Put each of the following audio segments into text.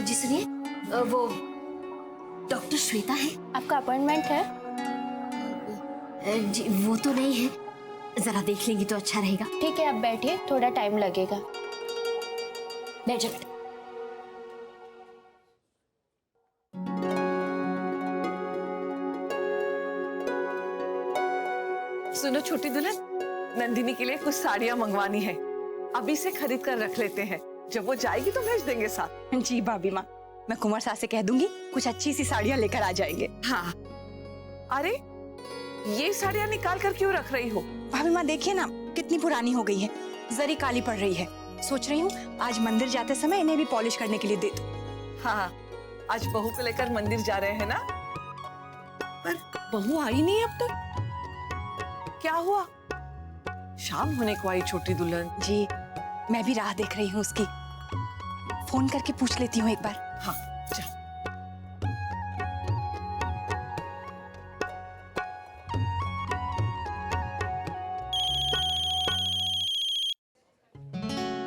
जी सुनिए, वो डॉक्टर श्वेता है? आपका अपॉइंटमेंट है? जी वो तो नहीं है, जरा देख लेंगी तो अच्छा रहेगा। ठीक है, आप बैठिए, थोड़ा टाइम लगेगा। बैठ जाओ। सुनो छोटी दुल्हन, नंदिनी के लिए कुछ साड़ियाँ मंगवानी है, अभी से खरीद कर रख लेते हैं, जब वो जाएगी तो भेज देंगे साथ। जी भाभी माँ, मैं कुंवर सास से कह दूंगी कुछ अच्छी सी साड़ियाँ लेकर आ जाएंगे। हाँ, अरे ये साड़ियाँ निकाल कर क्यों रख रही हो? भाभी माँ देखिए ना कितनी पुरानी हो गई है, जरी काली पड़ रही है। सोच रही हूँ आज मंदिर जाते समय इन्हें भी पॉलिश करने के लिए दे दूं। हाँ, आज बहू को लेकर मंदिर जा रहे हैं ना, पर बहू आई नहीं अब तक। क्या हुआ? शाम होने को आई छोटी दुल्हन। जी मैं भी राह देख रही हूँ उसकी, फोन करके पूछ लेती हूँ एक बार। हाँ चल।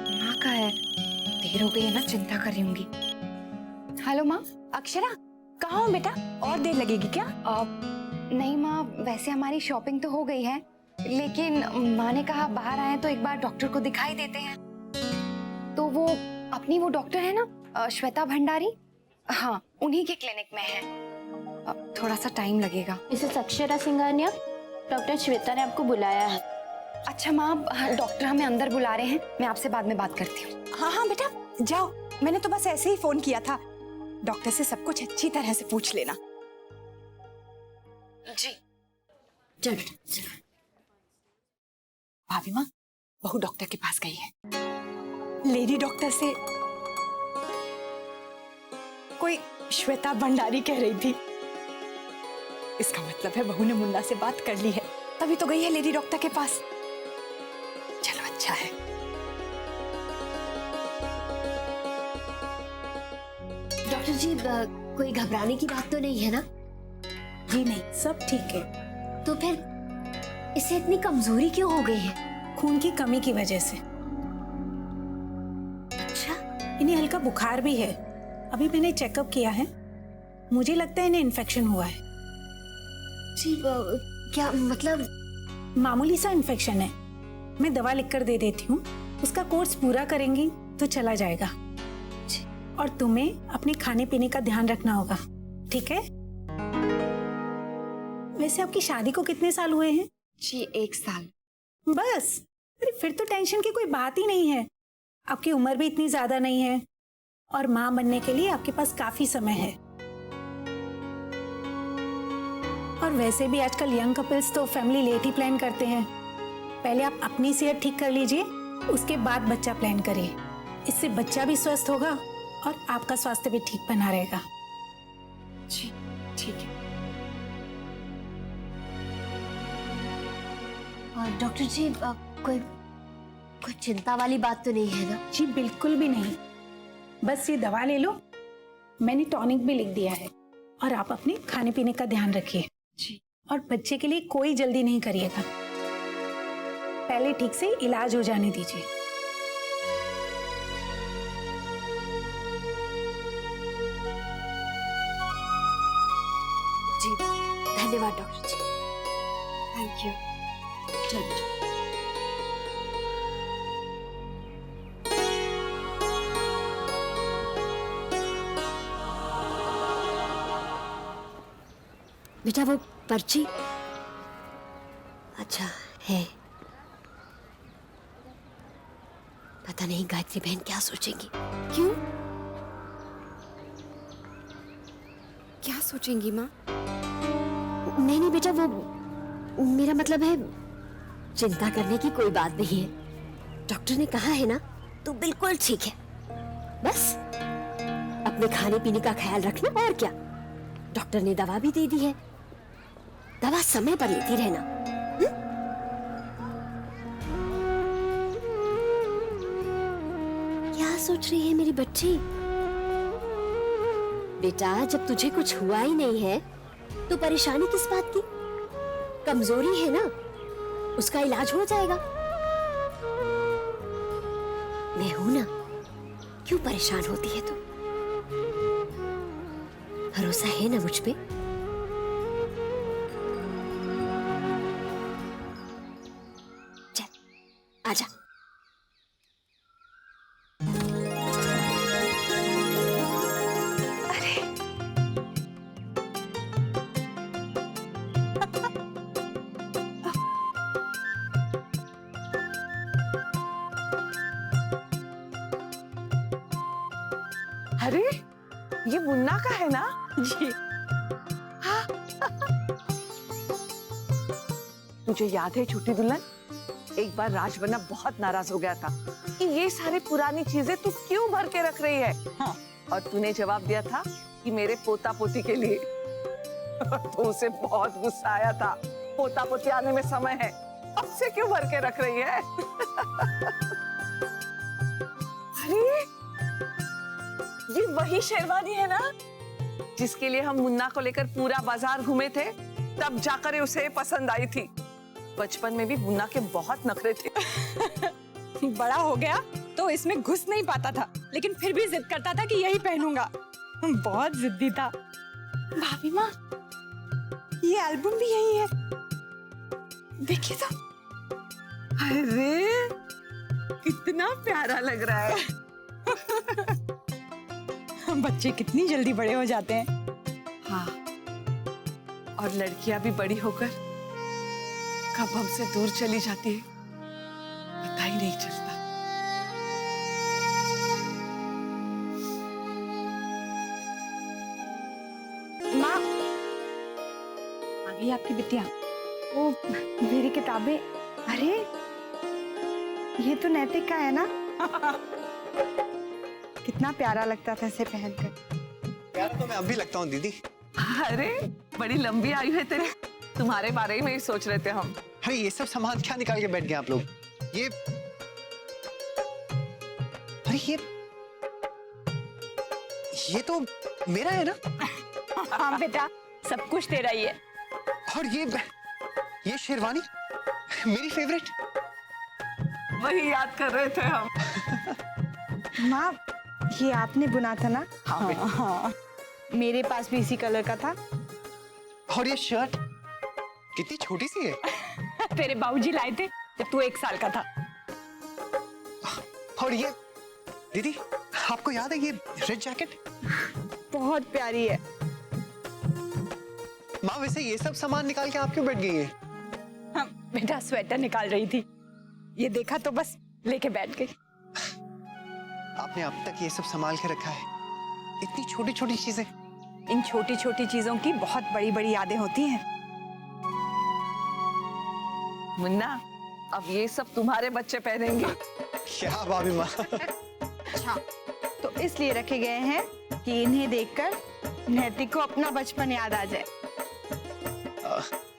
माँ का है, देर हो गई है ना, चिंता कर रही होंगी। हेलो माँ। अक्षरा कहाँ हो बेटा, और देर लगेगी क्या? नहीं माँ, वैसे हमारी शॉपिंग तो हो गई है, लेकिन माँ ने कहा बाहर आए तो एक बार डॉक्टर को दिखाई देते हैं। तो वो अपनी वो डॉक्टर है ना, श्वेता भंडारी, हाँ उन्हीं के क्लिनिक में है। थोड़ा सा टाइम लगेगा। मिसेस अक्षरा सिंघानिया, डॉक्टर श्वेता ने आपको बुलाया है। अच्छा माँ, डॉक्टर हमें अंदर बुला रहे हैं, मैं आपसे बाद में बात करती हूँ। हाँ हाँ बेटा जाओ, मैंने तो बस ऐसे ही फोन किया था। डॉक्टर से सब कुछ अच्छी तरह से पूछ लेना। जी चल बेटा चल। भाभी माँ, बहू डॉक्टर के पास गई है। लेडी डॉक्टर से कोई श्वेता भंडारी कह रही थी। इसका मतलब है बहू ने मुन्ना से बात कर ली है, तभी तो गई है लेडी डॉक्टर के पास। चलो अच्छा है। डॉक्टर जी कोई घबराने की बात तो नहीं है ना? जी नहीं, सब ठीक है। तो फिर इसे इतनी कमजोरी क्यों हो गई है? खून की कमी की वजह से। अच्छा, इन्हें हल्का बुखार भी है, अभी मैंने चेकअप किया है, मुझे लगता है इन्हें इन्फेक्शन हुआ है। जी क्या मतलब? मामूली सा इन्फेक्शन है, मैं दवा लिखकर दे देती हूँ, उसका कोर्स पूरा करेंगी तो चला जाएगा। और तुम्हें अपने खाने पीने का ध्यान रखना होगा, ठीक है? वैसे आपकी शादी को कितने साल हुए हैं? जी 1 साल। बस, अरे फिर तो टेंशन की कोई बात ही नहीं है। आपकी उम्र भी इतनी ज्यादा नहीं है और माँ बनने के लिए आपके पास काफी समय है। और वैसे भी आजकल यंग कपल्स तो फैमिली लेट ही प्लान करते हैं। पहले आप अपनी सेहत ठीक कर लीजिए, उसके बाद बच्चा प्लान करिए। इससे बच्चा भी स्वस्थ होगा और आपका स्वास्थ्य भी ठीक बना रहेगा। जी ठीक है। और डॉक्टर जी कोई चिंता वाली बात तो नहीं है ना? जी बिल्कुल भी नहीं, बस ये दवा ले लो, मैंने टॉनिक भी लिख दिया है। और आप अपने खाने पीने का ध्यान रखिए जी। और बच्चे के लिए कोई जल्दी नहीं करिएगा, पहले ठीक से इलाज हो जाने दीजिए। जी धन्यवाद डॉक्टर जी। Thank you. चल बेटा। बेटा वो पर्ची अच्छा है। पता नहीं गायत्री बहन क्या सोचेंगी। क्यों? क्या सोचेंगी माँ? नहीं नहीं बेटा, वो मेरा मतलब है चिंता करने की कोई बात नहीं है। डॉक्टर ने कहा है ना तो बिल्कुल ठीक है। बस अपने खाने पीने का ख्याल रखना, और क्या। डॉक्टर ने दवा भी दे दी है, दवा समय पर लेती रहना। क्या सोच रही है मेरी बच्ची? बेटा जब तुझे कुछ हुआ ही नहीं है तो परेशानी किस बात की? कमजोरी है ना, उसका इलाज हो जाएगा। मैं हूं ना, क्यों परेशान होती है तू? भरोसा है ना मुझ पे? चल आजा। अरे ये मुन्ना का है ना? जी। मुझे याद है छोटी दुल्हन, एक बार राजबन्ना बहुत नाराज हो गया था कि ये सारी पुरानी चीजें तू क्यों भर के रख रही है। हाँ। और तूने जवाब दिया था कि मेरे पोता पोती के लिए। तो उसे बहुत गुस्सा आया था। पोता पोती आने में समय है, अब से क्यों भर के रख रही है? अरे ये वही शेरवानी है ना जिसके लिए हम मुन्ना को लेकर पूरा बाजार घूमे थे, तब जाकर उसे पसंद आई थी। बचपन में भी मुन्ना के बहुत नखरे थे। बड़ा हो गया तो इसमें घुस नहीं पाता था, लेकिन फिर भी जिद करता था कि यही पहनूंगा। बहुत जिद्दी था। भाभी माँ, ये एल्बम भी यही है, देखिए तो। अरे कितना प्यारा लग रहा है। बच्चे कितनी जल्दी बड़े हो जाते हैं। हाँ, और लड़कियां भी बड़ी होकर कब हमसे दूर चली जाती है पता ही नहीं चलता। माँ, आ गई आपकी बिटिया। वो मेरी किताबें। अरे ये तो नैतिक का है ना? कितना प्यारा लगता था इसे पहनकर। प्यारा तो मैं अब भी लगता हूँ दीदी। अरे बड़ी लंबी आयु है तेरी, तुम्हारे बारे में ही सोच रहे थे हम। अरे ये सब सामान क्या निकाल के बैठ गए आप लोग? ये अरे ये तो मेरा है ना? हाँ बेटा, सब कुछ तेरा ही है। और ये शेरवानी मेरी फेवरेट। वही याद कर रहे थे हम। माँ, ये आपने बुना था ना? हाँ, हाँ। मेरे पास भी इसी कलर का था। और ये शर्ट कितनी छोटी सी है। तेरे बाबूजी लाए थे जब तू 1 साल का था। और ये दीदी, आपको याद है ये रेड जैकेट? बहुत प्यारी है। माँ वैसे ये सब सामान निकाल के आप क्यों बैठ गई है? हाँ, बेटा स्वेटर निकाल रही थी, ये देखा तो बस लेके बैठ गई। आपने अब तक ये सब संभाल के रखा है, इतनी छोटी छोटी चीजें। इन छोटी छोटी चीजों की बहुत बड़ी बड़ी यादें होती हैं। मुन्ना, अब ये सब तुम्हारे बच्चे पहनेंगे। क्या भाभी माँ। अच्छा, तो इसलिए रखे गए हैं कि इन्हें देखकर नैतिक को अपना बचपन याद आ जाए।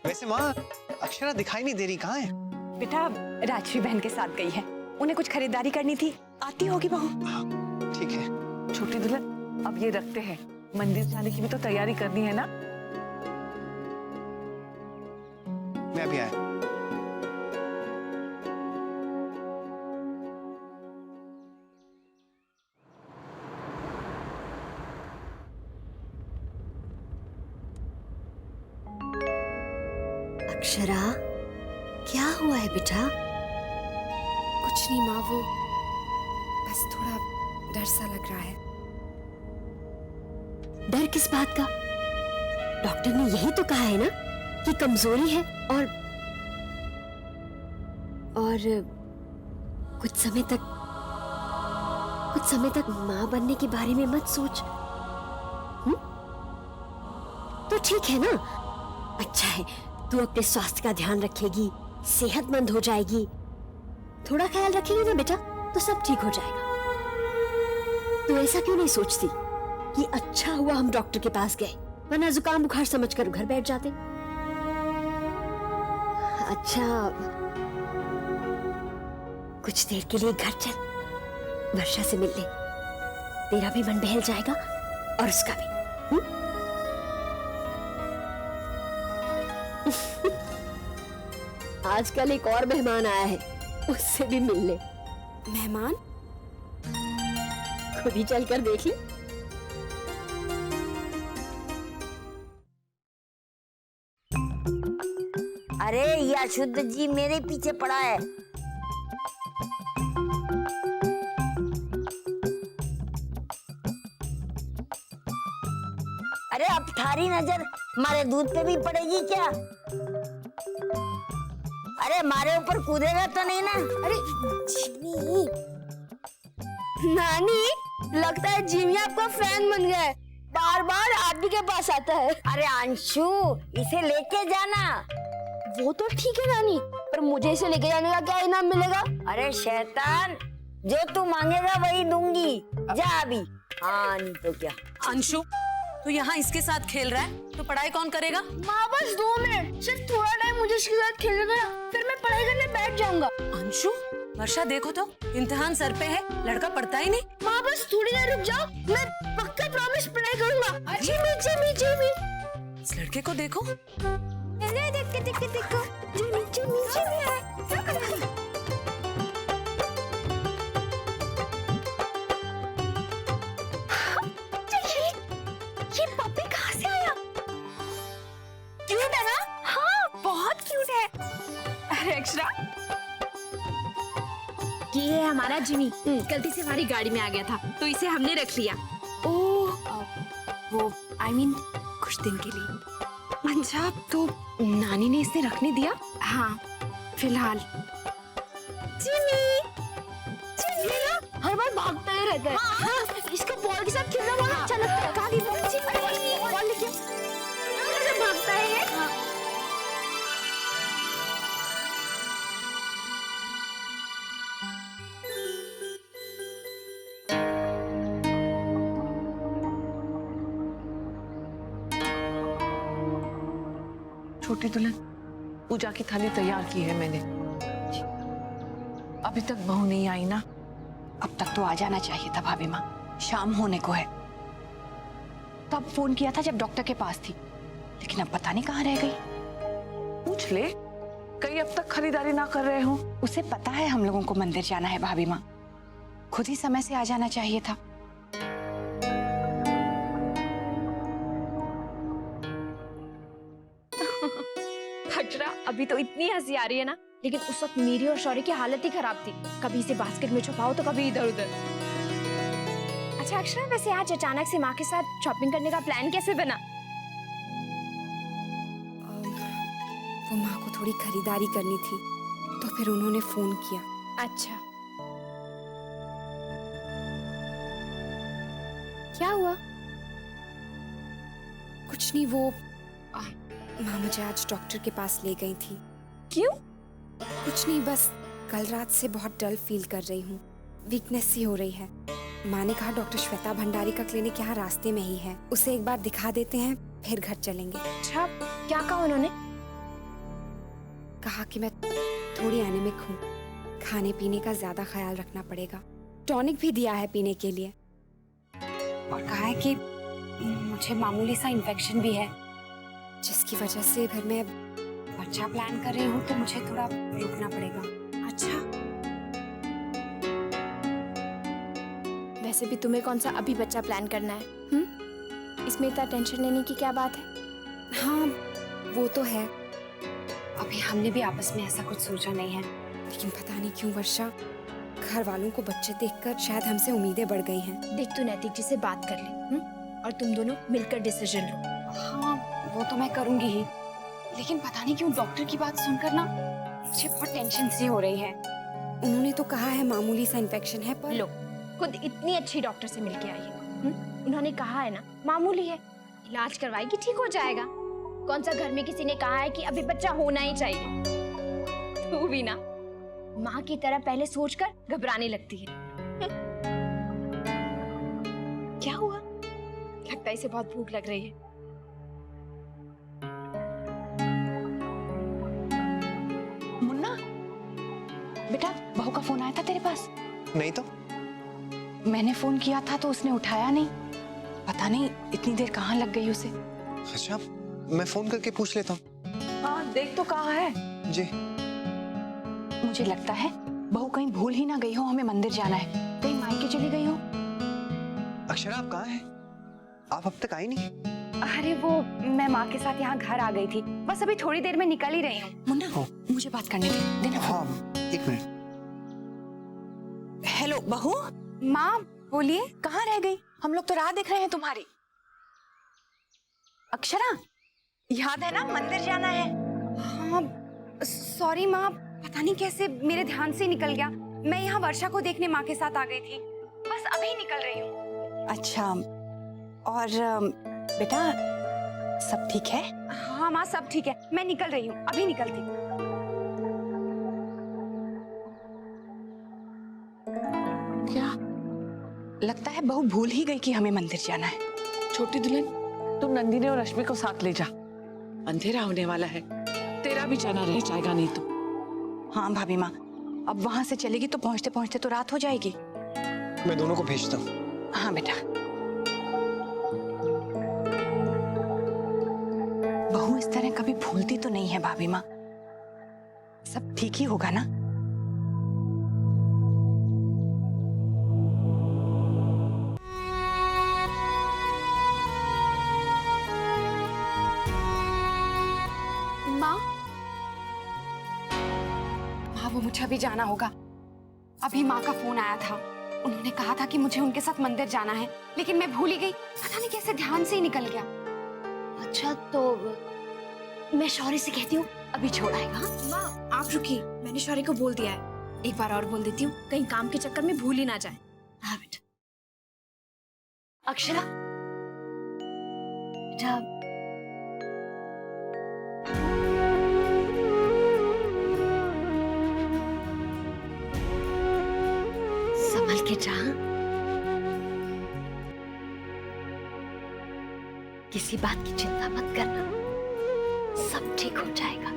वैसे माँ, अक्षरा दिखाई नहीं दे रही, कहाँ है? बेटा राजश्री बहन के साथ गई है, उन्हें कुछ खरीदारी करनी थी, आती होगी बहू। ठीक है। छोटी दुल्हन, अब ये रखते हैं, मंदिर जाने की भी तो तैयारी करनी है ना। मैं अभी आया। अक्षरा, क्या हुआ है बेटा? कुछ नहीं माँ, वो बस थोड़ा डर सा लग रहा है। डर किस बात का? डॉक्टर ने यही तो कहा है ना कि कमजोरी है और कुछ समय तक माँ बनने के बारे में मत सोच। तो ठीक है ना? अच्छा है, तू अपने स्वास्थ्य का ध्यान रखेगी, सेहतमंद हो जाएगी, थोड़ा ख्याल रखेगी ना बेटा, तो सब ठीक हो जाएगा। तू ऐसा क्यों नहीं सोचती कि अच्छा हुआ हम डॉक्टर के पास गए, वरना जुकाम बुखार समझकर घर बैठ जाते। अच्छा, कुछ देर के लिए घर चल, वर्षा से मिल ले, तेरा भी मन बहल जाएगा और उसका भी। आजकल एक और मेहमान आया है, उससे भी मिल ले। मेहमान? खुद ही चलकर देख ले। अरे ये अशुद्ध जी मेरे पीछे पड़ा है। अरे अब थारी नजर हमारे दूध पे भी पड़ेगी क्या? अरे हमारे ऊपर कूदेगा तो नहीं ना? अरे जिमी, नानी लगता है जिमी आपका फैन बन गया है, बार बार आप ही के पास आता है। अरे अंशु, इसे लेके जाना। वो तो ठीक है नानी, पर मुझे इसे लेके जाने का क्या इनाम मिलेगा? अरे शैतान, जो तू मांगेगा वही दूंगी। जा अभी। हाँ नहीं तो क्या। अंशु, तू यहाँ इसके साथ खेल रहा है तो पढ़ाई कौन करेगा? माँ बस 2 मिनट, सिर्फ थोड़ा टाइम मुझे इसके साथ खेलने दो ना, फिर मैं पढ़ाई करने बैठ जाऊंगा। अंशु, वर्षा देखो तो इम्तिहान सर पे है, लड़का पढ़ता ही नहीं। माँ बस थोड़ी देर रुक जाओ, मैं पक्का प्रॉमिस पढ़ाई करूंगा। जिमी जिमी जिमी, इस लड़के को देखो। देखो जिमी जिमी जिमी। ये पप्पी कहाँ से आया? क्यूट है ना? हाँ बहुत क्यूट है। अरे अक्षरा, ये है हमारा जिमी, गलती से हमारी गाड़ी में आ गया था तो इसे हमने रख लिया। वो I mean, कुछ दिन के लिए। अच्छा, तो नानी ने इसे रखने दिया? हाँ, फिलहाल। जिमी, जिमी ना हर बार भागता ही रहता है। हाँ, इसको बॉल के साथ खेलना बहुत अच्छा लगता है। कहाँ गई जिमी? बॉल लेके कैसे भागता है ये? छोटी दुल्हन, पूजा की थाली तैयार की है मैंने। अभी तक बहू नहीं आई ना? अब तक तो आ जाना चाहिए था भाभी माँ, शाम होने को है। तब फोन किया था जब डॉक्टर के पास थी, लेकिन अब पता नहीं कहाँ रह गई। पूछ ले, कहीं अब तक खरीदारी ना कर रहे हो? उसे पता है हम लोगों को मंदिर जाना है भाभी माँ, खुद ही समय से आ जाना चाहिए था। अक्षरा, अभी तो इतनी हंसी आ रही है ना, लेकिन उस वक्त मेरी और शौर्य की हालत ही खराब थी। कभी इसे बास्केट में छुपाओ तो कभी इधर उधर। अच्छा अक्षरा, वैसे आज अचानक से माँ के साथ शॉपिंग करने का प्लान कैसे बना? वो माँ को थोड़ी खरीदारी करनी थी, तो फिर उन्होंने फोन किया। अच्छा, क्या हुआ? कुछ नहीं, वो माँ मुझे आज डॉक्टर के पास ले गई थी। क्यों? कुछ नहीं, बस कल रात से बहुत डल फील कर रही हूँ, वीकनेस सी हो रही है। माँ ने कहा डॉक्टर श्वेता भंडारी का क्लिनिक यहाँ रास्ते में ही है, उसे एक बार दिखा देते हैं फिर घर चलेंगे। अच्छा, क्या कहा उन्होंने? कहा कि मैं थोड़ी एनीमिक हूँ, खाने पीने का ज्यादा ख्याल रखना पड़ेगा। टॉनिक भी दिया है पीने के लिए, और कहा है कि मुझे मामूली सा इन्फेक्शन भी है, जिसकी वजह से फिर मैं बच्चा प्लान कर रही हूँ, तो मुझे थोड़ा रुकना पड़ेगा। अच्छा, वैसे भी तुम्हें कौन सा अभी बच्चा प्लान करना है? इसमें इतना टेंशन लेने की क्या बात है? हाँ वो तो है, अभी हमने भी आपस में ऐसा कुछ सोचा नहीं है, लेकिन पता नहीं क्यों वर्षा, घर वालों को बच्चे देखकर शायद हमसे उम्मीदें बढ़ गई हैं। देख, तू नैतिक जी से बात कर ले, और तुम दोनों मिलकर डिसीजन लो। हाँ वो तो मैं करूंगी ही, लेकिन पता नहीं क्यों डॉक्टर की बात सुनकर ना मुझे बहुत टेंशन सी हो रही है। उन्होंने तो कहा है मामूली सा इन्फेक्शन है, पर लो, खुद इतनी अच्छी डॉक्टर से मिलके आई है। उन्होंने कहा है ना मामूली है, इलाज करवाएगी ठीक हो जाएगा। कौन सा घर में किसी ने कहा है कि अभी बच्चा होना ही चाहिए? तू भी ना माँ की तरह पहले सोचकर घबराने लगती है। क्या हुआ? लगता है इसे बहुत भूख लग रही है। मुन्ना बेटा, बहू का फोन आया था तेरे पास? नहीं तो। मैंने फोन किया था तो उसने उठाया नहीं, पता नहीं इतनी देर कहाँ लग गई उसे। अच्छा, मैं फोन करके पूछ लेता हूँ। हाँ देख तो कहाँ है। जी। मुझे लगता है बहू कहीं भूल ही ना गई हो, हमें मंदिर जाना है, कहीं मायके चली गई हो। अक्षरा आप कहाँ हैं? आप अब तक आई नहीं? अरे वो मैं माँ के साथ यहाँ घर आ गई थी, बस अभी थोड़ी देर में निकल ही रही हूँ। मुन्ना मुझे बात करने दे, देना फोन। हाँ, एक मिनट। हेलो बहू, माँ बोलिए। कहाँ रह गई? हम लोग तो राह देख रहे हैं तुम्हारी। अक्षरा, याद है ना मंदिर जाना है? हाँ सॉरी माँ, पता नहीं कैसे मेरे ध्यान से निकल गया। मैं यहाँ वर्षा को देखने माँ के साथ आ गई थी, बस अभी निकल रही हूँ। अच्छा, और बेटा सब ठीक है? हाँ माँ सब ठीक है, मैं निकल रही हूँ, अभी निकलती हूँ। क्या लगता है बहू भूल ही गई कि हमें मंदिर जाना है। छोटी दुल्हन, तुम नंदिनी और रश्मि को साथ ले जा, अंधेरा होने वाला है, तेरा भी जाना रह जाएगा नहीं तो। हाँ भाभी माँ, अब वहां से चलेगी तो पहुंचते पहुंचते तो रात हो जाएगी। मैं दोनों को भेजता हूँ। हाँ बेटा। बहू इस तरह कभी भूलती तो नहीं है भाभी माँ, सब ठीक ही होगा ना? माँ वो मुझे अभी जाना होगा। अभी माँ का फोन आया था, उन्होंने कहा था कि मुझे उनके साथ मंदिर जाना है, लेकिन मैं भूल ही गई, पता नहीं कैसे ध्यान से ही निकल गया। अच्छा तो मैं शौर्य से कहती हूँ अभी छोड़ आएगा। माँ आप रुकिए, मैंने शौर्य को बोल दिया है, एक बार और बोल देती हूँ, कहीं काम के चक्कर में भूल ही ना जाए। हाँ बेटा। अक्षरा बेटा, संभल के जा, किसी बात की चिंता मत करना, सब ठीक हो जाएगा।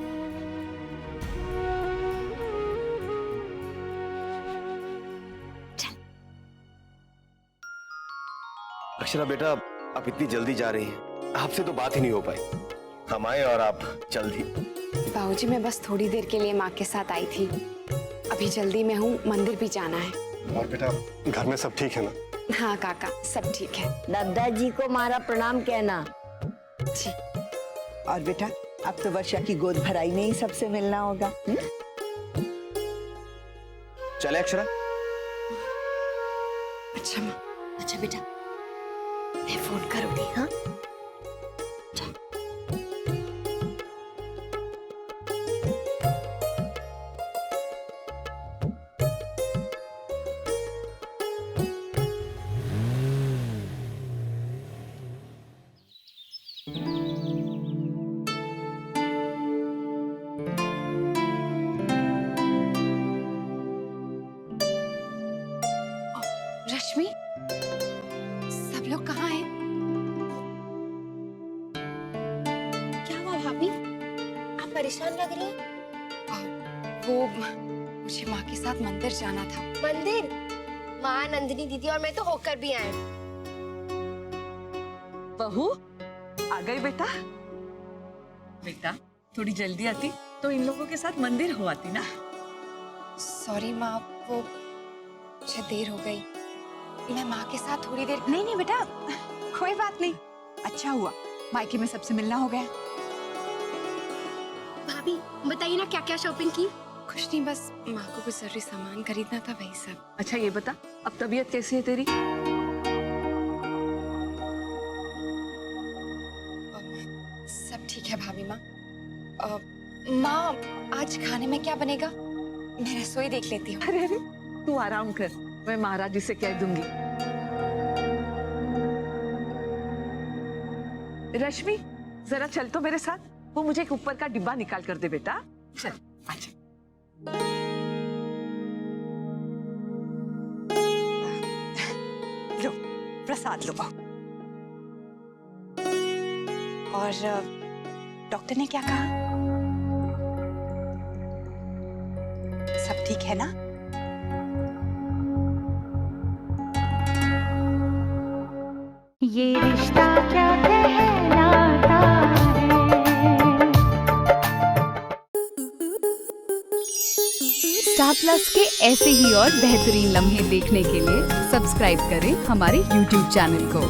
अक्षरा बेटा, आप इतनी जल्दी जा रही हैं, आपसे तो बात ही नहीं हो पाई। हम आए और आप जल्दी। बाबूजी मैं बस थोड़ी देर के लिए माँ के साथ आई थी, अभी जल्दी में हूँ, मंदिर भी जाना है। और बेटा घर में सब ठीक है ना? हाँ काका सब ठीक है। दादाजी को हमारा प्रणाम कहना। जी। और बेटा अब तो वर्षा की गोद भराई में ही सबसे मिलना होगा। चले अक्षरा। अच्छा माँ। अच्छा बेटा, मैं फोन करूंगी। हाँ रश्मि, सब लोग कहाँ हैं? क्या हुआ भाभी, आप परेशान लग रही हैं? वो मुझे माँ के साथ मंदिर जाना था। मंदिर? माँ, नंदिनी दीदी और मैं तो होकर भी आए। बहू आ गई बेटा। बेटा थोड़ी जल्दी आती तो इन लोगों के साथ मंदिर हो आती ना। सॉरी माँ, वो मुझे देर हो गई, मैं माँ के साथ थोड़ी देर। नहीं नहीं बेटा, कोई बात नहीं, अच्छा हुआ मायके में सबसे मिलना हो गया। भाभी बताइए ना, क्या क्या शॉपिंग की? कुछ नहीं, बस माँ को कुछ जरूरी सामान खरीदना था, वही सब। अच्छा ये बता, अब तबीयत कैसी है तेरी? सब ठीक है भाभी माँ। माँ आज खाने में क्या बनेगा? मैं रसोई देख लेती हूँ। अरे अरे तू आराम कर, मैं महाराज जी से कह दूंगी। रश्मि जरा चल तो मेरे साथ, वो मुझे एक ऊपर का डिब्बा निकाल कर दे बेटा। चल अच्छा। लो प्रसाद लो। और डॉक्टर ने क्या कहा? सब ठीक है ना? ये रिश्ता क्या कहलाता है। स्टार प्लस के ऐसे ही और बेहतरीन लम्हे देखने के लिए सब्सक्राइब करें हमारे YouTube चैनल को।